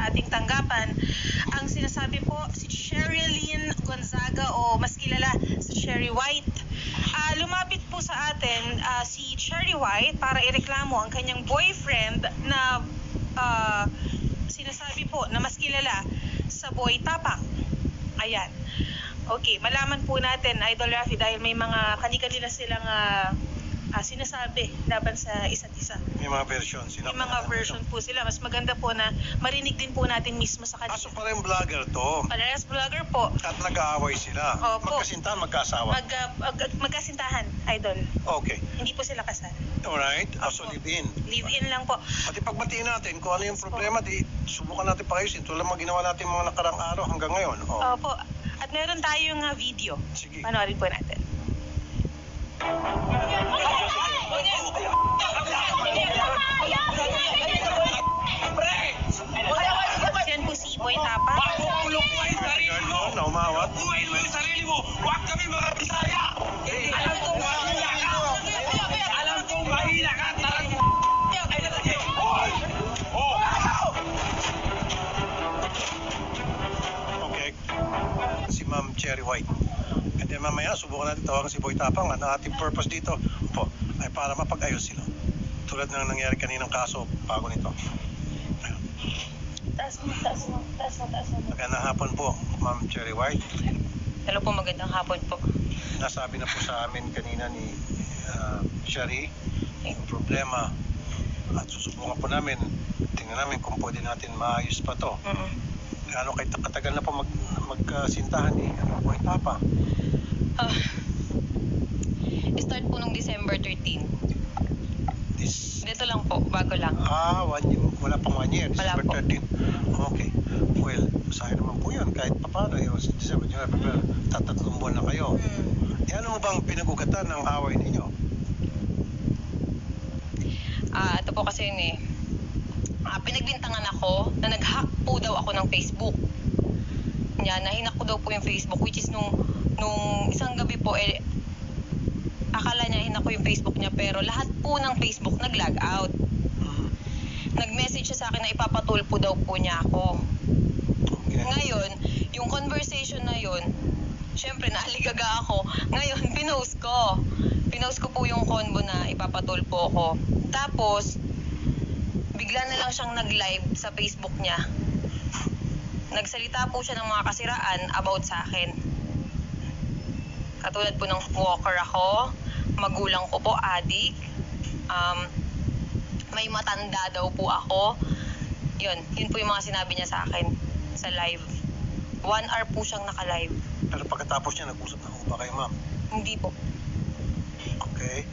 sa ating tanggapan. Ang sinasabi po, si Sherilyn Gonzaga o mas kilala sa Cherry White. Lumapit po sa atin si Cherry White para ireklamo ang kanyang boyfriend na sinasabi po na mas kilala sa Boy Tapang. Ayan. Okay, malaman po natin, Idol Rafi, dahil may mga kani-kanila silang sinasabi laban sa isa't isa. May mga version sila. May mga version po sila. Mas maganda po na marinig din po natin mismo sa kanila. So parang vlogger to. Parehas vlogger po. At nag-aaway sila. Opo. Magkasintahan, magkasawa. Magkasintahan, Idol. Okay. Hindi po sila kasal. Alright. So live-in. Live-in lang po. At ipagbatiin natin kung ano yung problema, di subukan natin paayusin. Tulad mga ginawa natin mga nakarang araw hanggang ngayon. Opo. At meron tayong video. Sige. Panoorin po natin. Yan po si Boy Tapang. Na umawat. Buhayin mo yung sarili mo! Huwag kami mga Bisaya! Alam kong mahina ka! Alam kong mahina ka! Tarang Okay. Si Ma'am Cherry White. And then mamaya, subukan natin tawagan si Boy Tapang. Ang ating purpose dito po ay para mapag-ayos sila. Tulad ng nangyari kaninang kaso bago nito. Taas mo. Magandang hapon po, Ma'am Cherry White. Hello po, magandang hapon po. Nasabi na po sa amin kanina ni Cherry yung problema at susubukan po namin, tingnan namin kung pwede natin maayos pa to. Gaano katagal na po magkasintahan ni Boy Tapang? Start po nung December 13. Dito lang po, bago lang. 1 year, wala pang 1 year, Wala December po. 13. Okay. Well, sayang naman po yun, kahit paano, December, January, tatatlong buwan na kayo. Ano mo bang pinag-ugatan ng away ninyo? Ito po kasi yun eh. Pinagbintangan ako na nag-hack po daw ako ng Facebook. Yan, nahinak ko daw po yung Facebook, which is nung isang gabi po, akala niya hinak ko yung Facebook niya, pero lahat po ng Facebook nag-log out. Nag-message siya sa akin na ipapatulpo daw po niya ako. Okay. Ngayon, yung conversation na yun, syempre naaligaga ako. Ngayon, pinost ko. Pinost ko po yung convo na ipapatulpo ko. Tapos, bigla na lang siyang nag-live sa Facebook niya. Nagsalita po siya ng mga kasiraan about sa akin. Katulad po ng walker ako, magulang ko po, adik. May matanda daw po ako. Yun po yung mga sinabi niya sa akin sa live. 1 hour po siyang naka-live. Pero pagkatapos niya, nag-usap na ba kayo, ma'am? Hindi po. Okay.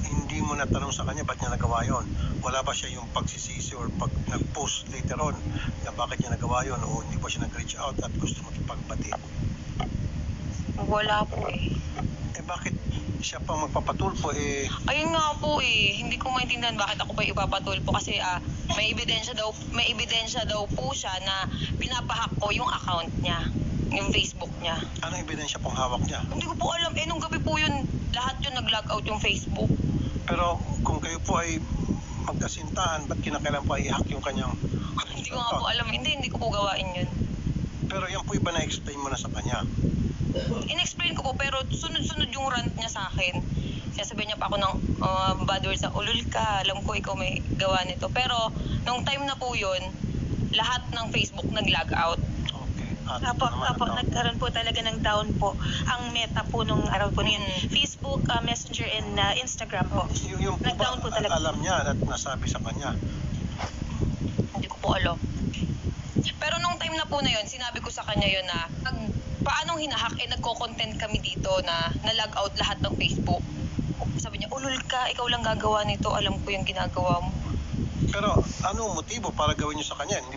Hindi mo natanong sa kanya ba't niya nagawa yon? Wala ba siya yung pagsisisi or pag nag-post later on na bakit niya nagawa yon o hindi ba siya nag-reach out at gusto makipagbati? Wala po eh. Bakit siya pang magpapatulpo Ayun nga po eh, hindi ko maintindihan bakit ako pa ipapatulpo kasi may ebidensya daw po siya na pinapahack ko yung account niya, yung Facebook niya. Anong ebidensya pong hawak niya? Hindi ko po alam, nung gabi po yun, lahat yun nag-log out yung Facebook. Pero kung kayo po ay magkasintahan, ba't kinakailan po ay i-hack yung kanyang Hindi ko nga po alam, hindi ko po gawain yun. Pero yan po iba na-explain mo na sa kanya. In-explain ko po, pero sunod-sunod yung rant niya sa akin. Sinasabihan niya pa ako ng bad words na, ulul ka, alam ko ikaw may gawa nito. Pero, nung time na po yun, lahat ng Facebook nag-log out. Okay. Apo, nagkaroon po talaga ng down po ang meta po nung araw po na yun. Facebook, Messenger, and Instagram po. Yung po Nag-down po talaga. alam niya at nasabi sa kanya? Hindi ko po alam. Pero nung time na po na yun, sinabi ko sa kanya yun na, paanong hinahack, nagko-content kami dito na na-log out lahat ng Facebook. Sabi niya, ulul ka, ikaw lang gagawa nito, alam ko yung ginagawa mo. Pero anong motibo para gawin niyo sa kanya? Hindi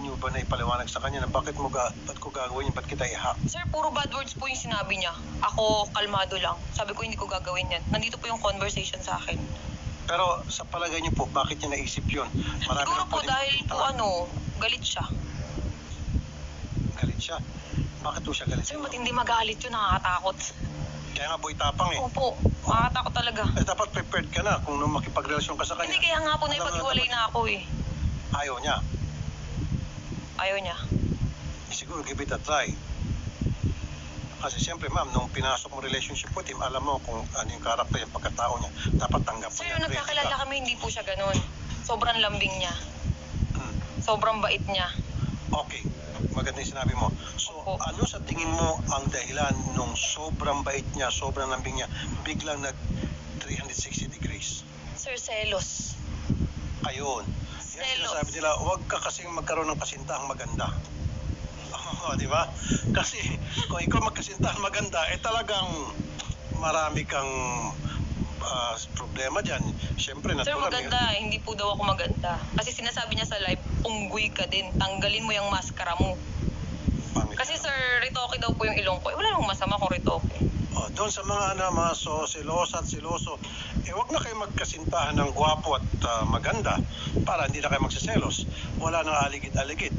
niyo ba naipaliwanag sa kanya na ba't ko gagawin yun, ba't kita i-hack? Sir, puro bad words po yung sinabi niya. Ako, kalmado lang. Sabi ko, hindi ko gagawin yan. Nandito po yung conversation sa akin. Pero sa palagay niyo po, bakit niya naisip yun? Siguro po dahil po galit siya. Galit siya? Bakit po siya galit? Sir, matindi magalit yun, nakakatakot. Kaya nga Boy Tapang Opo, nakakatakot talaga. Dapat prepared ka na kung nung makipagrelasyon ka sa kanya. Hindi, kaya nga po naipag-iwalay na ako eh. Ayaw niya. Ayaw niya. Siguro give it a try. Kasi siyempre ma'am, nung pinasok mo relationship with him, alam mo kung ano yung karakter, yung pagkatao niya. Dapat tanggap mo Sir, yan. yung ready nagkakilala ka. kami, hindi po siya ganun. Sobrang lambing niya. Hmm. Sobrang bait niya. Okay, maganda yung sinabi mo. So, Opo. ano sa tingin mo ang dahilan nung sobrang bait niya, sobrang lambing niya, biglang nag 360 degrees? Sir, selos. Ayun. Yan Selos. sinasabi nila, huwag ka kasing magkaroon ng kasintahang maganda. Oo, di ba? Kasi kung ikaw magkasintahan maganda, talagang marami kang problema dyan. Siyempre, Sir, natural. maganda. Hindi po daw ako maganda. Kasi sinasabi niya sa live, unggoy ka din. Tanggalin mo yung maskara mo. Pangit. Kasi sir, ritoke daw po yung ilong ko. Wala namang masama kung ritoke. Doon sa mga mga selosa at seloso, wag na kayo magkasintahan ng gwapo at maganda para hindi na kayo magsiselos. Wala nang aligid-aligid.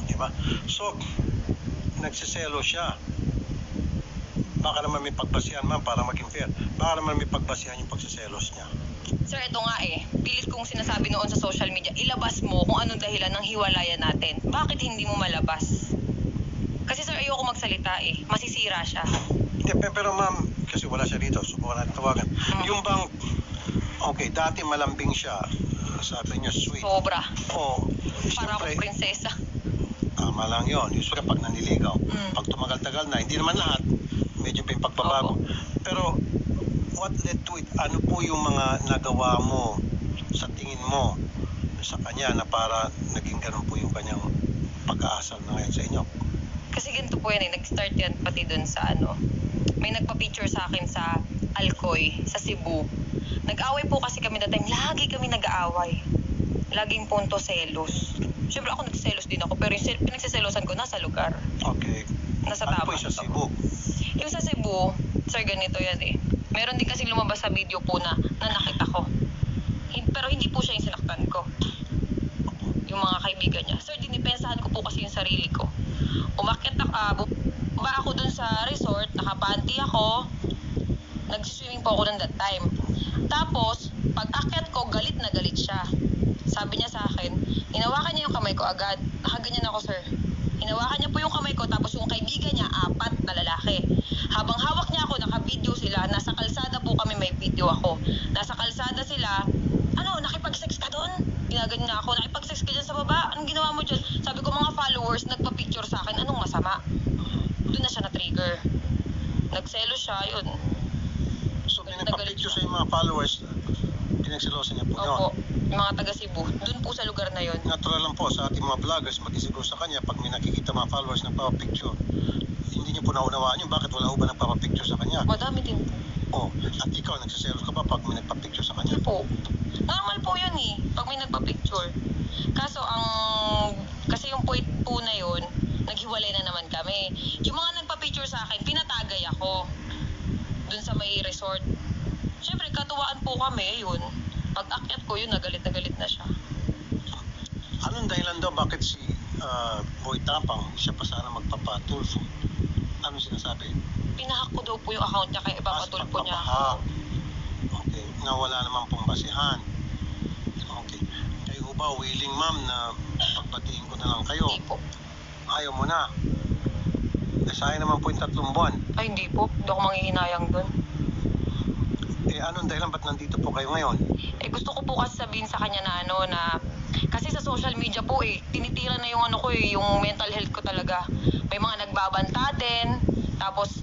Di ba? So, nagsiselo siya. Baka naman may pagbasihan, ma'am, para maging fair. Baka naman may pagbasihan yung pagsiselos niya. Sir, ito nga pilit kong sinasabi noon sa social media, ilabas mo kung anong dahilan ng hiwalayan natin. Bakit hindi mo malabas? Kasi sir, ayoko magsalita masisira siya. Hindi, pero ma'am, kasi wala siya dito, subukan natin tawagan. Yung bang, okay, dati malambing siya, sabi niya sweet. Sobra. Oo. Para akong Siyempre, prinsesa. tama lang yun. Usually pag naniligaw, Mm. pag tumagal-tagal na, hindi naman lahat, medyo pa yung pagbabago. Opo. Pero, what led to it? Ano po yung mga nagawa mo sa tingin mo sa kanya na para naging ganun po yung kanyang pag-aasal na ngayon sa inyo? Kasi ganito po yan nag-start yan pati dun sa may nagpa-picture sa akin sa Alcoy, sa Cebu. Nag-away po kasi kami that time, lagi kami nag-aaway. Laging punto selos. Siyempre ako nagselos din ako, pero yung pinagsiselosan ko nasa lugar. Okay. Nasa Ano tama. po yung sa Cebu? Yung sa Cebu, sir, ganito yan Meron din kasing lumabas sa video po na nakita ko. Pero hindi po siya yung sinaktan ko. Yung mga kaibigan niya. Sir, dinipensahan ko po kasi yung sarili ko. Umakyat ba ako dun sa resort, nakapanty ako, nagsiswimming po ako dun that time. Tapos, pag akyat ko, galit na galit siya. Sabi niya sa akin, hinawakan niya yung kamay ko agad. Nakaganyan ako, sir. Hinawakan niya po yung kamay ko, tapos yung kaibigan niya, 4 na lalaki. Habang hawak niya ako, naka-video sila, nasa kalsada po kami, may video ako. Nasa kalsada sila, nakipag-sex ka doon? Ginaganyan niya ako, nakipag-sex ka dyan sa baba? Anong ginawa mo dyan? Sabi ko, mga followers, nagpa-picture sa akin, anong masama? Doon na siya na-trigger. Nagselo siya, yun. So, pinagpa-picture sa yung mga followers, pinagsilosan niya po yun. Opo, yung mga taga Cebu, doon po sa lugar na yun. Natural lang po sa ating mga vloggers, mag-isiguro sa kanya pag may nakikita mga followers nagpapapicture. Hindi niyo po naunawaan yun, bakit wala ho ba nagpapapicture sa kanya? Madami din po. At ikaw, nagsiselos ka ba pag may nagpapicture sa kanya? Hindi po. Normal po yun pag may nagpa-picture. Kaso kasi yung point po na yun, naghiwalay na naman kami. Yung mga nagpa-picture sa akin, pinatagay ako. Dun sa may resort. Siyempre, katuwaan po kami, yun. Pag akyat ko yun, nagalit na siya. Anong dahilan daw bakit si Boy Tapang, siya pa sana magpapatulfo? Anong sinasabi? Pinahack ko daw po yung account niya, kaya ipapatulpo niya. Pagpapahack. Okay, na wala naman pong basihan. Okay. Kayo ba, willing ma'am na pagbatiin ko na lang kayo? Hindi po. Ayaw mo na. Sayang naman po yung 3 buwan. Ay, hindi po. Hindi ako manghihinayang dun. Anong dahilan ba't nandito po kayo ngayon? Gusto ko po kasi sabihin sa kanya na kasi sa social media po tinitira na yung yung mental health ko talaga. May mga nagbabanta din, tapos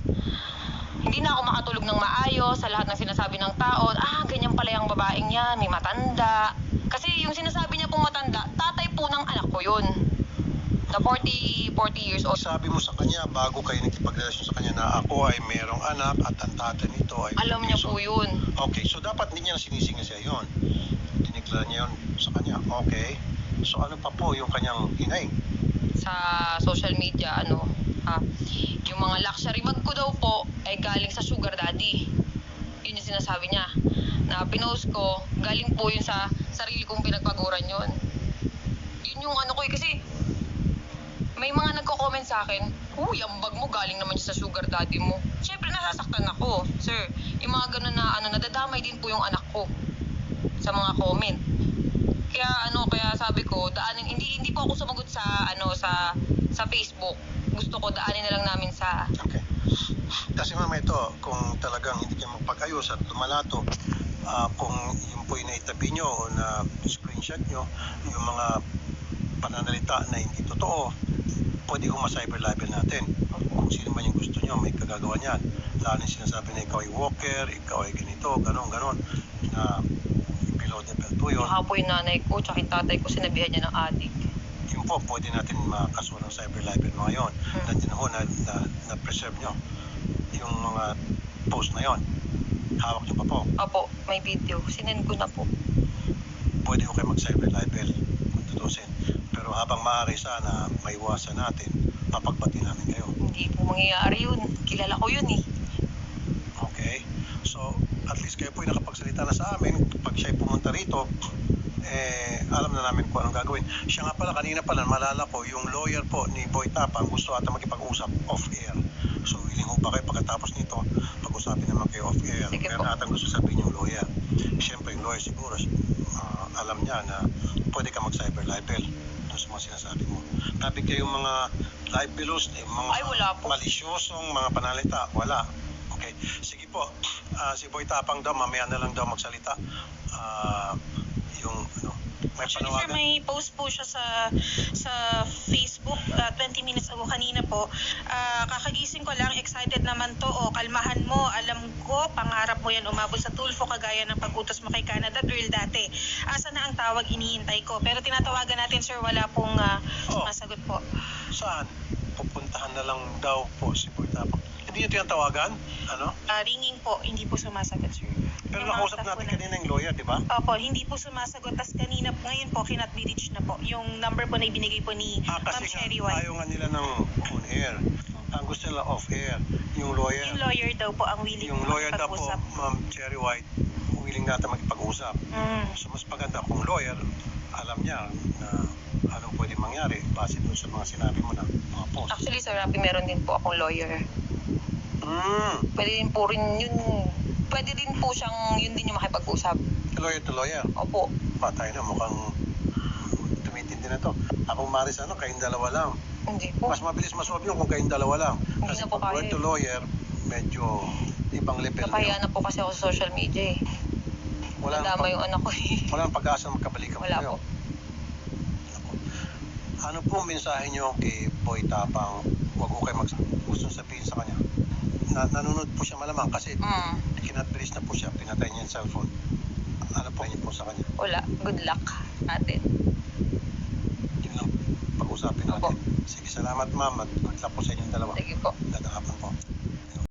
hindi na ako makatulog ng maayos sa lahat ng sinasabi ng tao. Ganyan pala yung babaeng yan, may matanda. Kasi yung sinasabi niya pong matanda, tatay po ng anak ko yun. Na 40 years old. Sabi mo sa kanya, bago kayo nagkipagrelasyon sa kanya na ako ay merong anak at ang tatay nito ay... Alam niya po yun. Okay, so dapat hindi niya sinisingil siya yun. Diniklara niya yun sa kanya. Okay. So ano pa po yung kanyang hinaing? Sa social media, yung mga luxury bag ko daw po ay galing sa sugar daddy. Yun yung sinasabi niya. Na pinost ko, galing po yun sa sarili kong pinagpaguran yun. Yun yung kasi may mga nagko-comment sa akin, uy, ang bag mo galing naman sa sugar daddy mo. Siyempre nasasaktan ako, sir. Yung mga ganun na nadadamay din po yung anak ko sa mga comment. Kaya kaya sabi ko, hindi po ako sumagot sa sa Facebook. Gusto ko daanin na lang namin sa... Okay. Kasi mama ito, kung talagang hindi kayo magpag-ayos at lumalato, kung yun po yung naitabi nyo o na screenshot nyo, yung mga pananalita na hindi totoo, pwede kong ma-cyber libel natin. Kung sino man yung gusto nyo, may kagagawa niyan. Lalo yung sinasabi na ikaw ay walker, ikaw ay ganito, ganon, na below the belt po yun. Baka po yung nanay ko, tsaka yung tatay ko, sinabihan niya ng adik. Yun po, pwede natin makasuhan ng cyber libel mga yun. Nandiyan ho na preserve nyo yung mga post na yon. Hawak nyo pa po. Opo, may video. Sinend ko na po. Pwede ko kayo mag-cyber libel kung tutusin. Pero habang maaari sana maiwasan natin, papagbati namin kayo. Hindi po mangyayari yun. Kilala ko yun eh. Okay? So, at least kayo po yung nakapagsalita na sa amin. Pag siya'y pumunta rito, alam na namin kung anong gagawin. Siya nga pala, kanina pala, malala ko, yung lawyer po ni Boy Tapang gusto ata makipag-usap off-air. So, willing ho ba kayo pagkatapos nito, pag-usapin naman kayo off-air. Sige Pero po. atang gusto sabihin yung lawyer. Siyempre, yung lawyer siguro, alam niya na pwede ka mag-cyber libel dun sa mga sinasabi mo. Tapos kayong mga libelous, yung mga Ay, wala po. malisyosong mga panalita, wala. Okay. Sige po, si Boy Tapang daw, mamaya na lang daw magsalita. Yung, may Actually, sir, panawagan. may post po siya sa Facebook 20 minutes ago kanina po. Kakagising ko lang, excited naman to. Kalmahan mo, alam ko, pangarap mo yan umabot sa Tulfo kagaya ng pag-utos mo kay Canada Girl dati. Asa na ang tawag, iniintay ko. Pero tinatawagan natin, sir, wala pong masagot po. Saan? Pupuntahan na lang daw po si Boy Tapang. Hindi niyo tinatawagan? Ano? Ringing po, hindi po sumasagot, sir. Pero Yung mga nakausap staff po natin natin. kanina yung lawyer, di ba? Opo, hindi po sumasagot. Tas kanina, ngayon po, cannot be reached na po. Yung number po na ibinigay po ni Ma'am Kasi Cherry nga, White. ayaw nga nila ng on-air. Ang gusto nila off-air. Yung lawyer. Yung lawyer daw po ang willing Yung lawyer daw po, makipag-usap. Ma'am Cherry White, willing natin makipag-usap. So mas maganda kung lawyer, alam niya na anong pwede mangyari base dun sa mga sinabi mo na mga post. Actually, Sir Rapi, meron din po akong lawyer. Pwede din po rin yun. Pwede din po siyang yun din yung makipag-usap. Lawyer to lawyer. Opo. Patay na, mukhang tumitindi na to. Akong Maris, kayong dalawa lang. Hindi po. Mas mabilis masolve yun kung kayong dalawa lang. Hindi Kasi na po pag lawyer kaya. to lawyer, medyo ibang level na Napahiya yun. na po kasi ako sa social media eh. Wala nang Nadama yung anak ko eh. Walang pag-asa na magkabalikan Wala kayo. po. Ano po ang mensahe nyo kay Boy Tapang? Huwag ko kayo gusto sabihin sa kanya. Nanonood po siya malamang kasi kinadbilis na po siya, pinatay niya yung cellphone. Ano po niyo po sa kanya? Wala. Good luck natin. Yun lang pag-usapin natin. Opo. Sige, salamat ma'am at good luck po sa inyong dalawa. Sige po. Dadakapan po.